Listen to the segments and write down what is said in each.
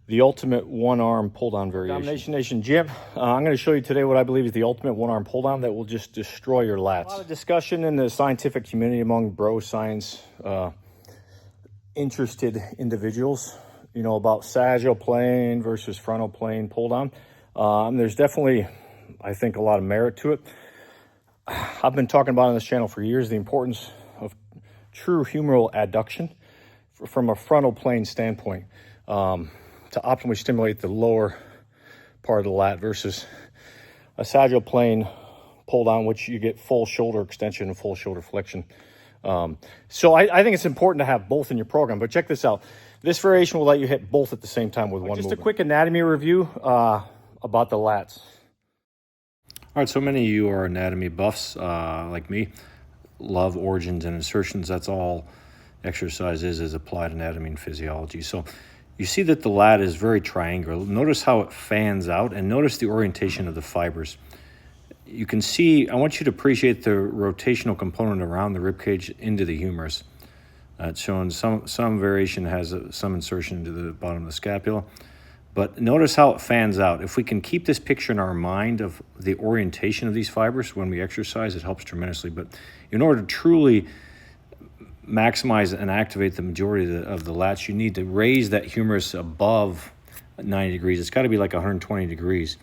the ultimate one-arm pull-down variation. Domination Nation Jim, I'm going to show you today what I believe is the ultimate one-arm pull-down that will just destroy your lats. A lot of discussion in the scientific community among bro science interested individuals, you know, about sagittal plane versus frontal plane pull-down. There's definitely, I think, a lot of merit to it. I've been talking about on this channel for years the importance of true humeral adduction from a frontal plane standpoint. To optimally stimulate the lower part of the lat versus a sagittal plane pull down, which you get full shoulder extension and full shoulder flexion. So I think it's important to have both in your program, but check this out. This variation will let you hit both at the same time with one movement. Just a quick anatomy review about the lats. All right, so many of you are anatomy buffs like me, love origins and insertions. That's all exercise is applied anatomy and physiology. So you see that the lat is very triangular. Notice how it fans out, and notice the orientation of the fibers. You can see, I want you to appreciate the rotational component around the ribcage into the humerus. It's showing some variation has some insertion into the bottom of the scapula. But notice how it fans out. If we can keep this picture in our mind of the orientation of these fibers when we exercise, it helps tremendously. But in order to truly maximize and activate the majority of the lats, you need to raise that humerus above 90 degrees. It's got to be like 120 degrees.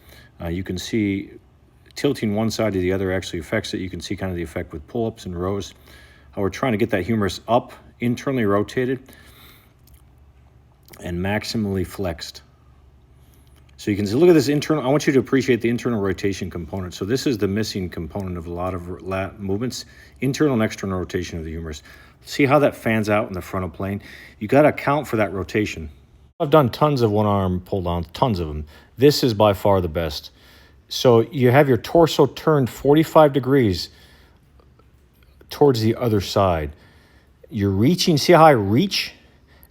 You can see tilting one side to the other actually affects it. You can see kind of the effect with pull-ups and rows. How we're trying to get that humerus up, internally rotated, and maximally flexed. So you can see, look at this internal, I want you to appreciate the internal rotation component. So this is the missing component of a lot of lat movements, internal and external rotation of the humerus. See how that fans out in the frontal plane? You got to account for that rotation. I've done tons of one-arm pull-downs, tons of them. This is by far the best. So you have your torso turned 45 degrees towards the other side. You're reaching, see how I reach?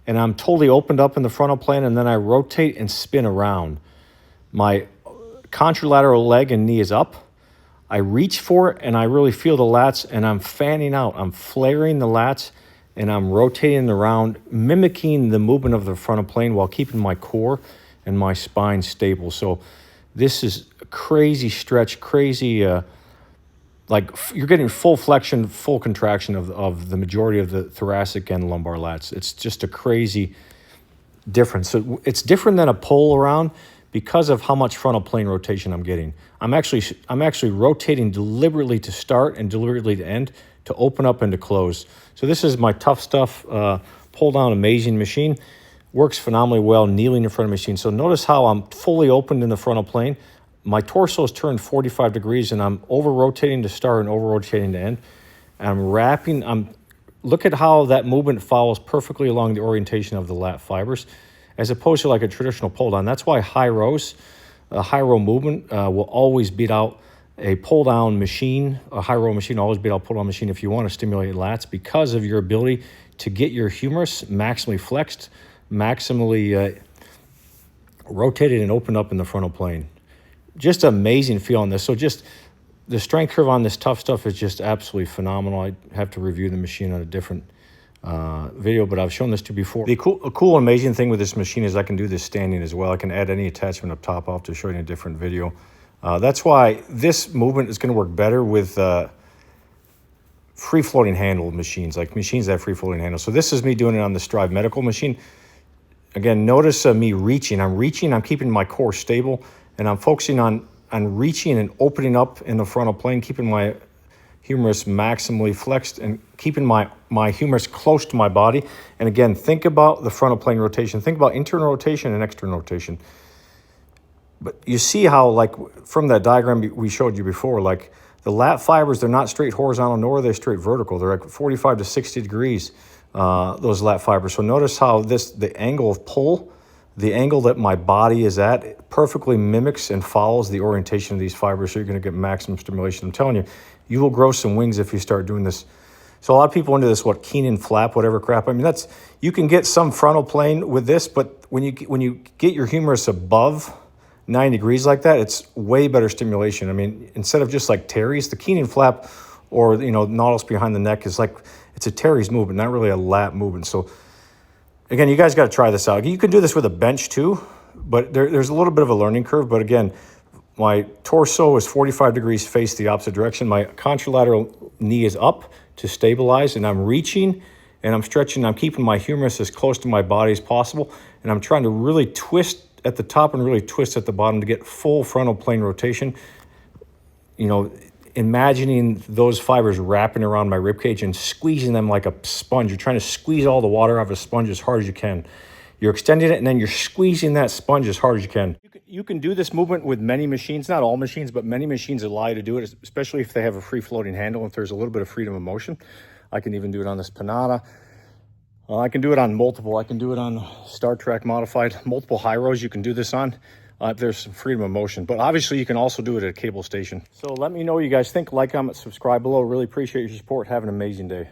And I'm totally opened up in the frontal plane, and then I rotate and spin around. My contralateral leg and knee is up. I reach for it, and I really feel the lats, and I'm fanning out. I'm flaring the lats, and I'm rotating around, mimicking the movement of the frontal plane while keeping my core and my spine stable. So this is a crazy stretch, crazy, like you're getting full flexion, full contraction of the majority of the thoracic and lumbar lats. It's just a crazy difference. So it's different than a pull around because of how much frontal plane rotation I'm getting. I'm actually rotating deliberately to start and deliberately to end, to open up and to close. So this is my Tough Stuff pull down amazing machine. Works phenomenally well kneeling in front of the machine. So notice how I'm fully opened in the frontal plane. My torso is turned 45 degrees, and I'm over-rotating to start and over-rotating to end. I'm wrapping, look at how that movement follows perfectly along the orientation of the lat fibers, as opposed to like a traditional pull-down. That's why high rows, a high row movement will always beat out a pull-down machine. A high row machine will always beat out a pull-down machine if you want to stimulate lats, because of your ability to get your humerus maximally flexed, maximally rotated and opened up in the frontal plane. Just amazing feel on this. So just the strength curve on this Tough Stuff is just absolutely phenomenal. I have to review the machine on a different video, but I've shown this to you before. The cool amazing thing with this machine is I can do this standing as well. I can add any attachment up top. I'll have to show you in a different video. That's why this movement is going to work better with free-floating handle machines, like machines that have free-floating handles. So this is me doing it on the Strive Medical machine. Again, notice me reaching. I'm keeping my core stable, and I'm focusing on reaching and opening up in the frontal plane, keeping my humerus maximally flexed and keeping my humerus close to my body. And again, think about the frontal plane rotation. Think about internal rotation and external rotation. But you see how, like, from that diagram we showed you before, like the lat fibers, they're not straight horizontal, nor are they straight vertical. They're like 45 to 60 degrees, those lat fibers. So notice how the angle of pull, the angle that my body is at, it perfectly mimics and follows the orientation of these fibers, so you're going to get maximum stimulation. I'm telling you, you will grow some wings if you start doing this. So a lot of people into this, Keenan flap, whatever crap. I mean, you can get some frontal plane with this, but when you get your humerus above 90 degrees like that, it's way better stimulation. I mean, instead of just like Terry's, the Keenan flap or, Nautilus behind the neck is like, it's a Terry's movement, not really a lat movement. So again, you guys got to try this out. You can do this with a bench too. but there's a little bit of a learning curve. But again, my torso is 45 degrees face the opposite direction. My contralateral knee is up to stabilize, and I'm reaching and I'm stretching. I'm keeping my humerus as close to my body as possible, and I'm trying to really twist at the top and really twist at the bottom to get full frontal plane rotation. You know, imagining those fibers wrapping around my rib cage and squeezing them like a sponge. You're trying to squeeze all the water out of a sponge as hard as you can. You're extending it, and then you're squeezing that sponge as hard as you can. You can do this movement with many machines, not all machines, but many machines allow you to do it, especially if they have a free-floating handle, if there's a little bit of freedom of motion. I can even do it on this Panada. I can do it on multiple. I can do it on Star Trek Modified. Multiple high rows you can do this on. There's some freedom of motion, but obviously you can also do it at a cable station. So let me know what you guys think. Like, comment, subscribe below. Really appreciate your support. Have an amazing day.